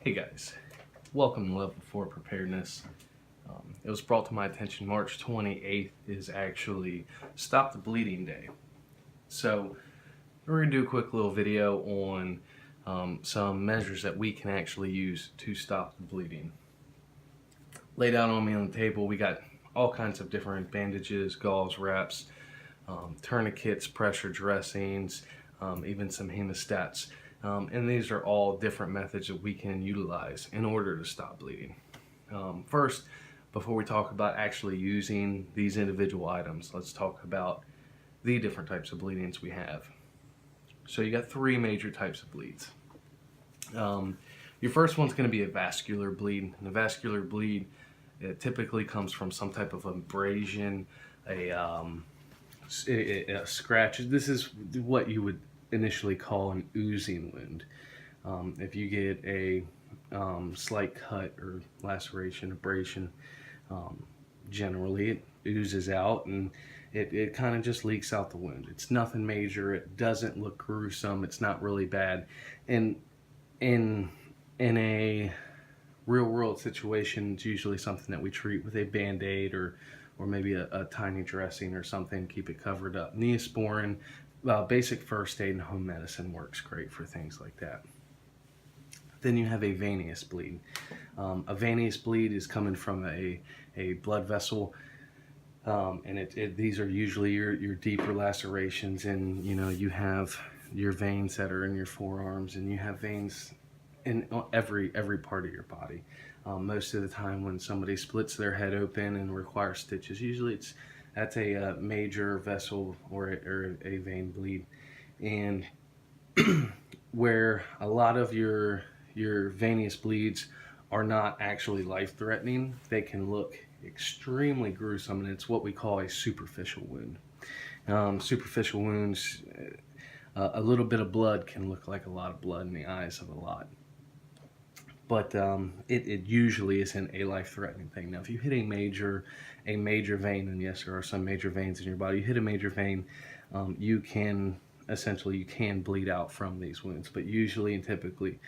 Hey guys, welcome to Level 4 Preparedness. It was brought to my attention March 28th is actually Stop the Bleeding Day. So we're going to do a quick little video on some measures that we can actually use to stop the bleeding. Laid out on me on the table, we got all kinds of different bandages, gauze, wraps, tourniquets, pressure dressings, even some hemostats. And these are all different methods that we can utilize in order to stop bleeding. First, before we talk about actually using these individual items, let's talk about the different types of bleedings we have. So you got three major types of bleeds. Your first one's going to be a vascular bleed. And a vascular bleed, it typically comes from some type of abrasion, a scratch. This is what you would initially call an oozing wound. If you get a slight cut or laceration, abrasion, generally it oozes out and it kind of just leaks out the wound. It's nothing major. It doesn't look gruesome. It's not really bad. And in a real world situation, it's usually something that we treat with a band-aid or maybe a tiny dressing or something, keep it covered up. Neosporin, basic first aid and home medicine works great for things like that. Then you have a venous bleed. A venous bleed is coming from a blood vessel, and these are usually your deeper lacerations, and you have your veins that are in your forearms, and you have veins in every part of your body. Most of the time when somebody splits their head open and requires stitches, usually that's a major vessel or a vein bleed. And where a lot of your venous bleeds are not actually life-threatening, they can look extremely gruesome, and it's what we call a superficial wound. Superficial wounds, a little bit of blood can look like a lot of blood in the eyes of a lot. But it usually isn't a life-threatening thing. Now, if you hit a major vein, and yes, there are some major veins in your body, you hit a major vein, you can bleed out from these wounds. But usually and typically,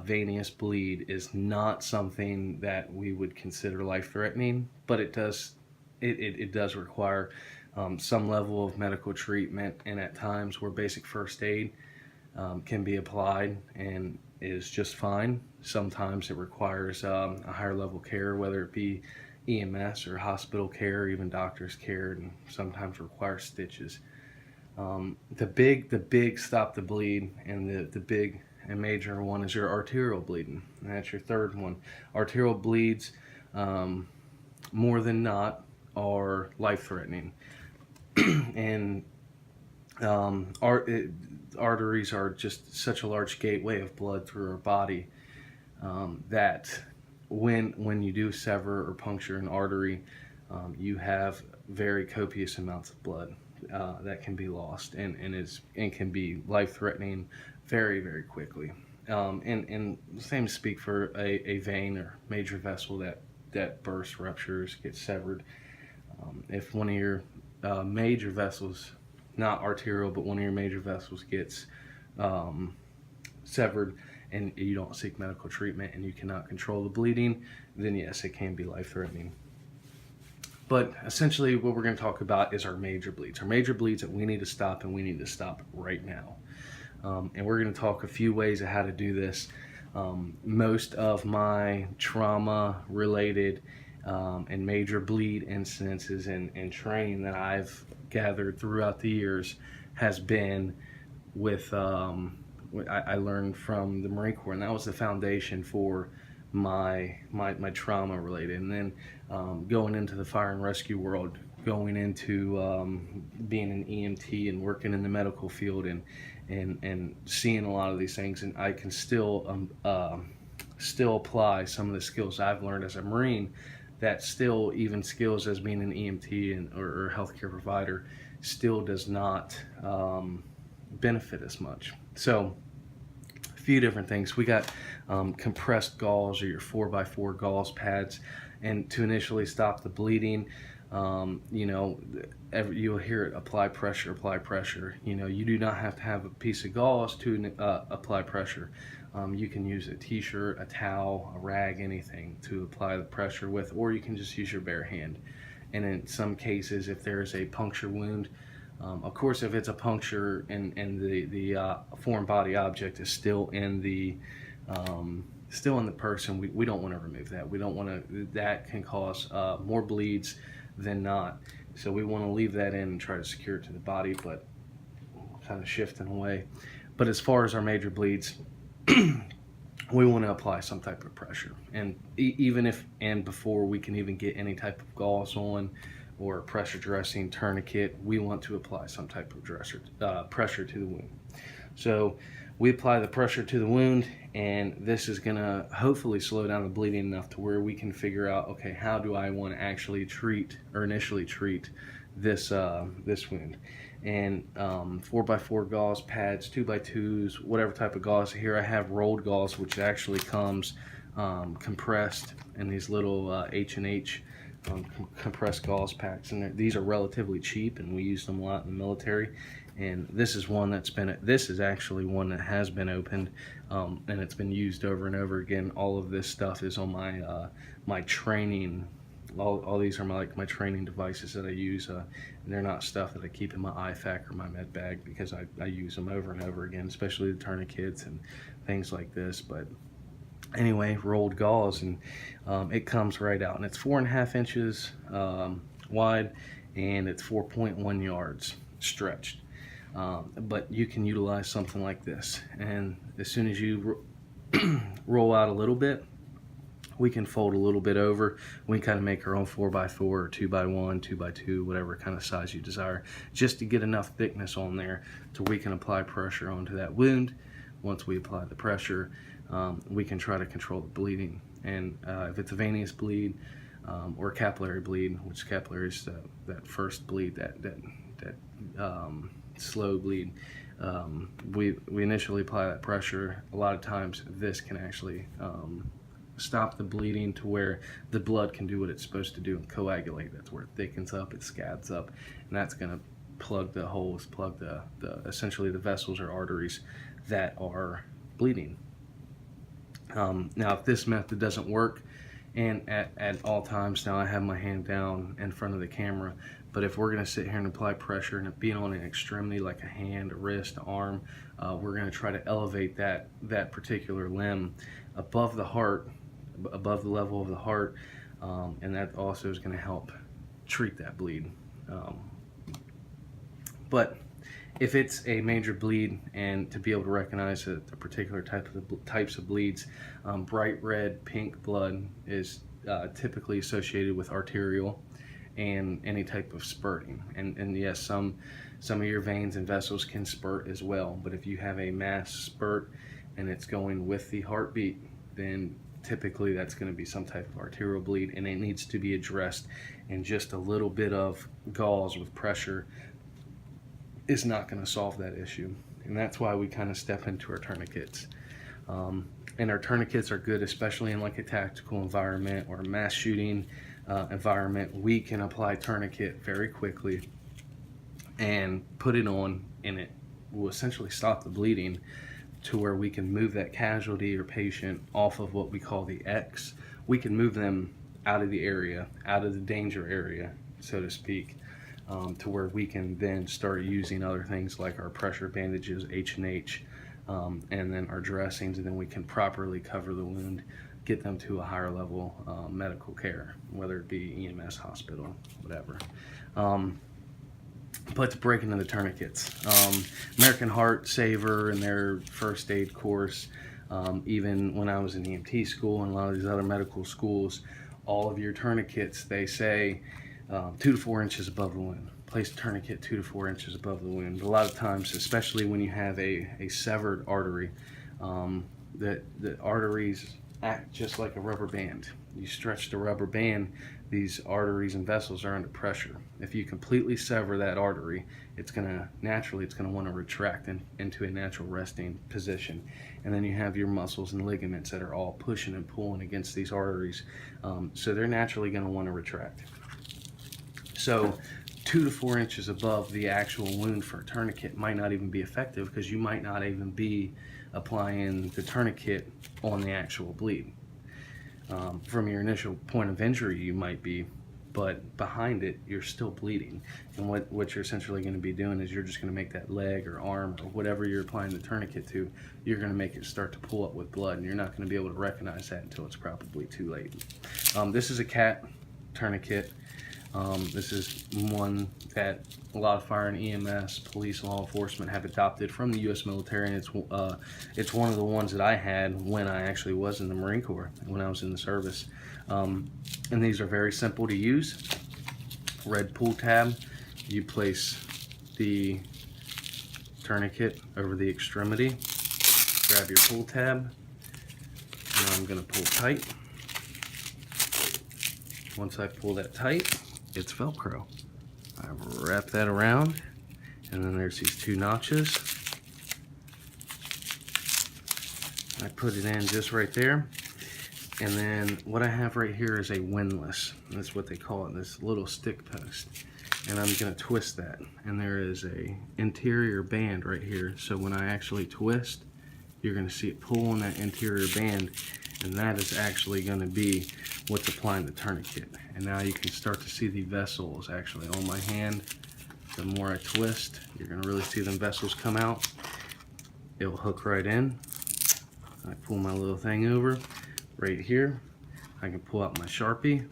venous bleed is not something that we would consider life-threatening, but it does require some level of medical treatment, and at times where basic first aid can be applied and is just fine. Sometimes it requires a higher level care, whether it be EMS or hospital care, or even doctor's care, and sometimes requires stitches. The big stop the bleed, and the big and major one is your arterial bleeding, and that's your third one. Arterial bleeds, more than not, are life-threatening. And arteries are just such a large gateway of blood through our body, that when you do sever or puncture an artery, you have very copious amounts of blood that can be lost and can be life-threatening very, very quickly. And same to speak for a vein or major vessel that bursts, ruptures, gets severed. If one of your major vessels, not arterial, but one of your major vessels gets severed and you don't seek medical treatment and you cannot control the bleeding, then yes, it can be life-threatening. But essentially what we're going to talk about is our major bleeds. Our major bleeds that we need to stop, and we need to stop right now. And we're going to talk a few ways of how to do this. Most of my trauma-related and major bleed incidences and training that I've gathered throughout the years has been with I learned from the Marine Corps, and that was the foundation for my trauma related. And then going into the fire and rescue world, going into being an EMT and working in the medical field and seeing a lot of these things, and I can still apply some of the skills I've learned as a Marine, that still, even skills as being an EMT or healthcare provider, still does not benefit as much. So a few different things. We got compressed gauze, or your 4x4 gauze pads, and to initially stop the bleeding, you'll hear it, apply pressure, apply pressure. You do not have to have a piece of gauze to apply pressure. You can use a t-shirt, a towel, a rag, anything to apply the pressure with, or you can just use your bare hand. And in some cases, if there is a puncture wound, of course, if it's a puncture and the foreign body object is still in the person, we don't want to remove that. We don't want to. That can cause more bleeds than not. So we want to leave that in and try to secure it to the body, but kind of shifting away. But as far as our major bleeds, we want to apply some type of pressure, and even if and before we can even get any type of gauze on or pressure dressing, tourniquet, we want to apply some type of pressure to the wound. So we apply the pressure to the wound, and this is going to hopefully slow down the bleeding enough to where we can figure out, okay, how do I want to actually treat or initially treat this this wound. And 4x4 gauze pads, 2x2s, whatever type of gauze. Here I have rolled gauze, which actually comes compressed in these little H&H compressed gauze packs, and these are relatively cheap, and we use them a lot in the military. And this is one that's been, this is actually one that has been opened, and it's been used over and over again. All of this stuff is on my my training. All these are my training devices that I use, and they're not stuff that I keep in my IFAK or my med bag, because I use them over and over again, especially the tourniquets and things like this. But anyway, rolled gauze, and it comes right out, and it's 4.5 inches wide, and it's 4.1 yards stretched. But you can utilize something like this, and as soon as you roll out a little bit, we can fold a little bit over. We can kind of make our own 4x4 or 2x1, 2x2, whatever kind of size you desire, just to get enough thickness on there to we can apply pressure onto that wound. Once we apply the pressure, we can try to control the bleeding. And if it's a venous bleed or capillary bleed, which capillary is that first bleed, that slow bleed, we initially apply that pressure. A lot of times this can actually stop the bleeding to where the blood can do what it's supposed to do and coagulate. That's where it thickens up, it scabs up, and that's going to plug the holes, plug the essentially the vessels or arteries that are bleeding. Now if this method doesn't work, and at all times now I have my hand down in front of the camera, but if we're going to sit here and apply pressure and it being on an extremity like a hand, a wrist, an arm, we're going to try to elevate that particular limb above the heart, above the level of the heart, and that also is going to help treat that bleed. But if it's a major bleed, and to be able to recognize a particular types of bleeds, bright red, pink blood is typically associated with arterial and any type of spurting. And yes, some of your veins and vessels can spurt as well, but if you have a mass spurt and it's going with the heartbeat, then typically that's going to be some type of arterial bleed, and it needs to be addressed. And just a little bit of gauze with pressure is not going to solve that issue, and that's why we kind of step into our tourniquets. And our tourniquets are good, especially in like a tactical environment or a mass shooting environment. We can apply tourniquet very quickly and put it on, and it will essentially stop the bleeding to where we can move that casualty or patient off of what we call the X. We can move them out of the area, out of the danger area, so to speak, to where we can then start using other things like our pressure bandages, H&H, and then our dressings, and then we can properly cover the wound, get them to a higher level medical care, whether it be EMS, hospital, whatever. But to break into the tourniquets, American Heart Saver and their first aid course, even when I was in EMT school and a lot of these other medical schools, all of your tourniquets, they say 2 to 4 inches above the wound. Place a tourniquet 2 to 4 inches above the wound. A lot of times, especially when you have a severed artery, the arteries act just like a rubber band. You stretch the rubber band, these arteries and vessels are under pressure. If you completely sever that artery, it's going to want to retract into a natural resting position. And then you have your muscles and ligaments that are all pushing and pulling against these arteries. So they're naturally going to want to retract. So 2 to 4 inches above the actual wound for a tourniquet might not even be effective, because you might not even be applying the tourniquet on the actual bleed. From your initial point of injury, you might be, but behind it, you're still bleeding. And what you're essentially going to be doing is you're just going to make that leg or arm or whatever you're applying the tourniquet to, you're going to make it start to pull up with blood, and you're not going to be able to recognize that until it's probably too late. This is a CAT tourniquet. This is one that a lot of fire and EMS, police, law enforcement have adopted from the U.S. military, and it's one of the ones that I had when I actually was in the Marine Corps, when I was in the service. And these are very simple to use. Red pull tab, you place the tourniquet over the extremity, grab your pull tab, and I'm going to pull tight. Once I pull that tight, it's Velcro. I wrap that around, and then there's these two notches. I put it in just right there, and then what I have right here is a windlass. That's what they call it, this little stick post. And I'm going to twist that, and there is a interior band right here, so when I actually twist, you're going to see it pull on that interior band, and that is actually going to be what's applying the tourniquet. And now you can start to see the vessels actually on my hand. The more I twist, you're going to really see them vessels come out. It'll hook right in. I pull my little thing over right here. I can pull out my Sharpie.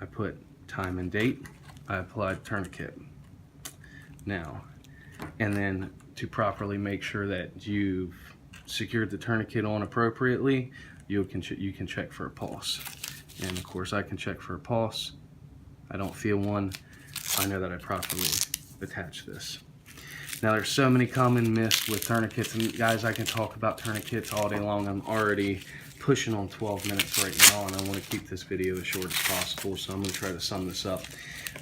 I put time and date. I applied tourniquet. Now, and then to properly make sure that you've secured the tourniquet on appropriately, you can check for a pulse. And of course I can check for a pulse. I don't feel one. I know that I properly attached this. Now there's so many common myths with tourniquets, and guys, I can talk about tourniquets all day long. I'm already pushing on 12 minutes right now, and I want to keep this video as short as possible, so I'm going to try to sum this up.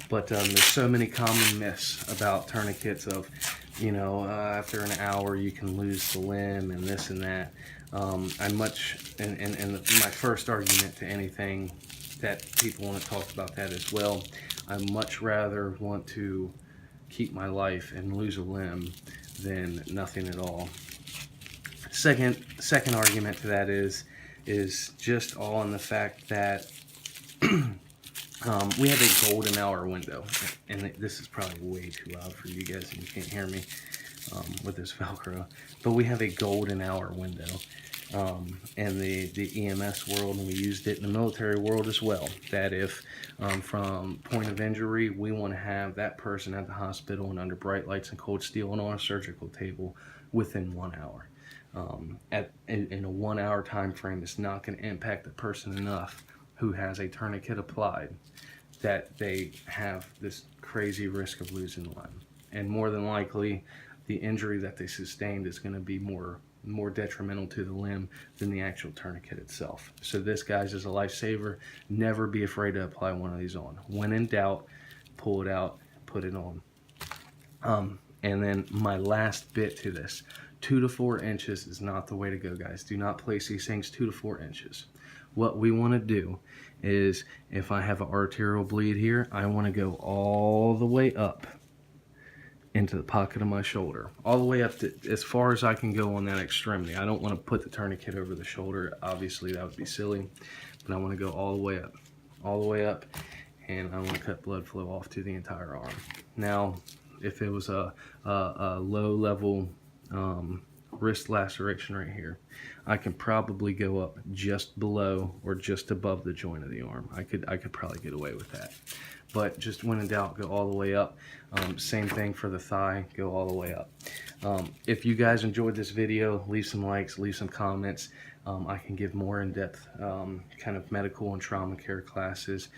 But there's so many common myths about tourniquets of, you know, after an hour you can lose the limb and this and that. My first argument to anything that people want to talk about that as well, I much rather want to keep my life and lose a limb than nothing at all. Second argument to that is just all in the fact that we have a golden hour window, and this is probably way too loud for you guys and you can't hear me with this Velcro, but we have a golden hour window in the EMS world, and we used it in the military world as well, that if from point of injury we want to have that person at the hospital and under bright lights and cold steel and on a surgical table within 1 hour. In a 1 hour time frame, it's not going to impact the person enough who has a tourniquet applied that they have this crazy risk of losing a limb. And more than likely, the injury that they sustained is going to be more detrimental to the limb than the actual tourniquet itself. So this, guys, is a lifesaver. Never be afraid to apply one of these on. When in doubt, pull it out, put it on. And then my last bit to this, 2 to 4 inches is not the way to go, guys. Do not place these things 2 to 4 inches. What we want to do is, if I have an arterial bleed here, I want to go all the way up into the pocket of my shoulder, all the way up to as far as I can go on that extremity. I don't want to put the tourniquet over the shoulder. Obviously, that would be silly, but I want to go all the way up, and I want to cut blood flow off to the entire arm. Now, if it was a low level wrist laceration right here, I can probably go up just below or just above the joint of the arm. I could probably get away with that. But just when in doubt, go all the way up. Same thing for the thigh, go all the way up. If you guys enjoyed this video, leave some likes, leave some comments. I can give more in-depth kind of medical and trauma care classes.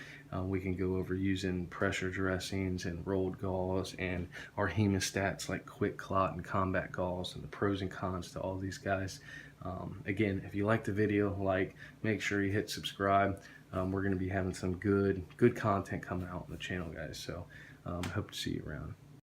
We can go over using pressure dressings and rolled gauze and our hemostats like quick clot and combat gauze, and the pros and cons to all these guys. Again, if you like the video, make sure you hit subscribe. We're going to be having some good content coming out on the channel, guys. So hope to see you around.